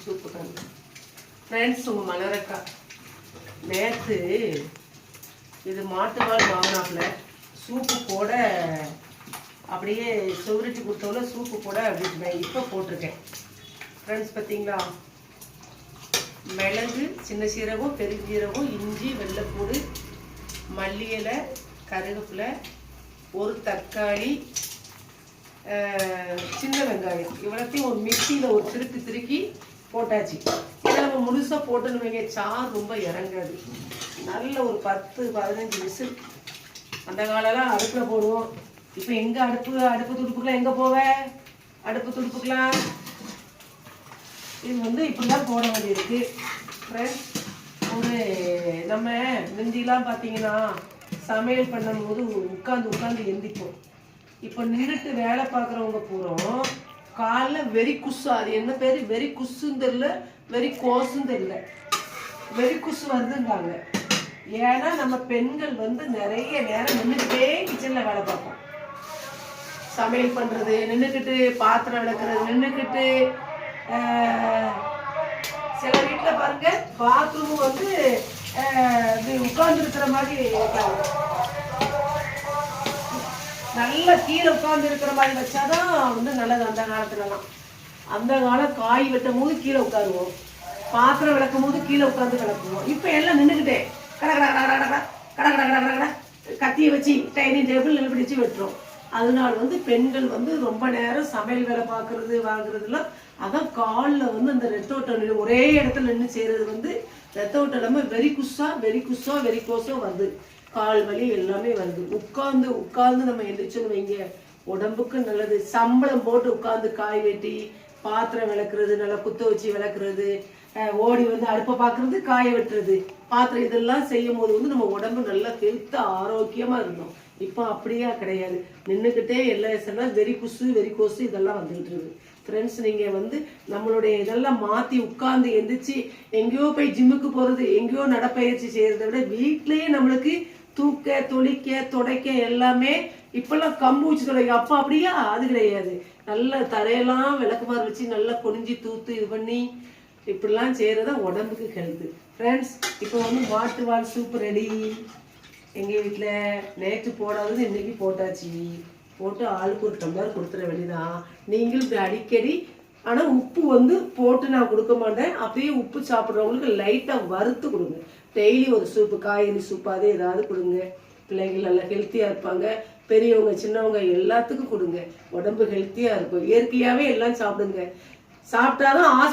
Soup கண்டு friends, உங்கள் மலரக்கா நேற்று இது மாட்டுவால் வாங்கினாப்புல சூப்பு போட அப்படியே சுவரிச்சு கொடுத்தோம்ல சூப்பு போட அப்படின்னு இப்போ போட்டிருக்கேன் ஃப்ரெண்ட்ஸ். பார்த்தீங்களா, மிளகு, சின்ன சீரகம், பெருஞ்சீரகம், இஞ்சி, வெள்ளைப்பூடு, மல்லி இலை, கருவேப்பிலை, ஒரு தக்காளி, சின்ன வெங்காயம் இவ்வளோத்தையும் ஒரு மிக்சியில் ஒரு திருக்கி போட்டாச்சு. இதை நம்ம முழுசாக போட்டுன்னு வைங்க, சாறு ரொம்ப இறங்காது. நல்ல ஒரு 10-15 விசில். அந்த காலெல்லாம் அடுப்பில் போடுவோம். இப்போ எங்கே அடுப்பு துடுப்புக்கெலாம் எங்கே போவேன்? அடுப்பு துடுப்புக்கெலாம் இது வந்து இப்படிலாம் போட வேண்டியிருக்கு ஃப்ரெண்ட்ஸ். ஒரு நம்ம முந்திலாம் பார்த்தீங்கன்னா சமையல் பண்ணும்போது உட்காந்து எந்திப்போம். இப்போ நின்றுட்டு வேலை பார்க்குறவங்க பூரம் காலைல வெறி குசு, அது என்ன பேர், வெறி குசுன்னு தெரியல, வெறி கோசுன்னு தெரியல, வெறி குசு வருதுங்காங்க. ஏன்னா நம்ம பெண்கள் வந்து நிறைய நேரம் நின்றுக்கிட்டே கிச்சனில் வேலை பார்ப்போம். சமையல் பண்ணுறது நின்றுக்கிட்டு, பாத்திரம் விளக்குறது நின்றுக்கிட்டு, சில வீட்டில் பாருங்க பாத்ரூம் வந்து உட்கார்ந்து இருக்கிற மாதிரி இருக்காங்க. நல்லா கீழே உட்கார்ந்து இருக்கிற மாதிரி வச்சாதான் வந்து நல்லது. அந்த காலத்துலலாம் அந்த காலம் காய் வெட்டும் போது கீழே உட்காருவோம், பாத்திரம் விளக்கும் போது கீழே உட்காந்து விளக்குவோம். இப்போ எல்லாம் நின்றுக்கிட்டே கடை கத்தியை வச்சு டைனிங் டேபிள் நிலப்பிடிச்சு வெட்டுறோம். அதனால வந்து பெண்கள் வந்து ரொம்ப நேரம் சமையல் வேலை பார்க்கறது வாங்குறதுலாம், அதான் காலில் வந்து அந்த ரத்த ஓட்டம் ஒரே இடத்துல நின்று செய்கிறது வந்து ரத்த ஓட்டம் இல்லாமல் வெறி கோசோ வருது. கால் வலி எல்லாமே வருது. உட்கார்ந்து நம்ம எந்திரிச்சோன்னு வைங்க, உடம்புக்கு நல்லது. சம்பளம் போட்டு உட்கார்ந்து காய் வெட்டி பாத்திரம் விளக்குறது, நல்லா குத்த வச்சு விளக்குறது, ஓடி வந்து அடுப்பை பார்க்கறது, காய வெட்டுறது, பாத்திரம் இதெல்லாம் செய்யும் போது வந்து நம்ம உடம்பு நல்லா ஹெல்த்தா ஆரோக்கியமா இருந்தோம். இப்போ அப்படியா கிடையாது. நின்றுக்கிட்டே எல்லாம் வெறி கோசு இதெல்லாம் வந்துகிட்டு இருக்கு ஃப்ரெண்ட்ஸ். நீங்க வந்து நம்மளுடைய இதெல்லாம் மாத்தி உட்கார்ந்து எந்திரிச்சு எங்கேயோ போய் ஜிம்முக்கு போறது, எங்கேயோ நடப்பயிற்சி செய்யறதை விட வீட்லயே நம்மளுக்கு தூக்க, தொளிக்க, துடைக்க எல்லாமே இப்பெல்லாம் கம்பு வச்சு துடைக்க. அப்பா அப்படியா? அது கிடையாது. நல்ல தரையெல்லாம் விளக்குமாறு வச்சு நல்லா குனிஞ்சு தூத்து இது பண்ணி இப்படிலாம் செய்யறதா உடம்புக்கு ஹெல்த்து ஃப்ரெண்ட்ஸ். இப்போ வந்து மாட்டுவால் சூப் ரெடி. எங்கள் வீட்டில் நேற்று போடாதது இன்னைக்கு போட்டாச்சு. போட்டு ஆளுக்கு ஒரு டம்ளர் கொடுத்துட வேண்டியதான். நீங்களும் இப்படி அடிக்கடி, ஆனால் உப்பு வந்து போட்டு நான் கொடுக்க மாட்டேன். அப்படியே உப்பு சாப்பிட்றவங்களுக்கு லைட்டாக வறுத்து கொடுங்க. டெய்லி ஒரு சூப்பு, காய்கறி சூப்பாகவே ஏதாவது கொடுங்க. பிள்ளைகள் நல்லா ஹெல்த்தியாக இருப்பாங்க. பெரியவங்க சின்னவங்க எல்லாத்துக்கும் கொடுங்க. உடம்பு ஹெல்த்தியாக இருக்கும். இயற்கையாகவே எல்லாம் சாப்பிடுங்க. சாப்பிட்டாதான்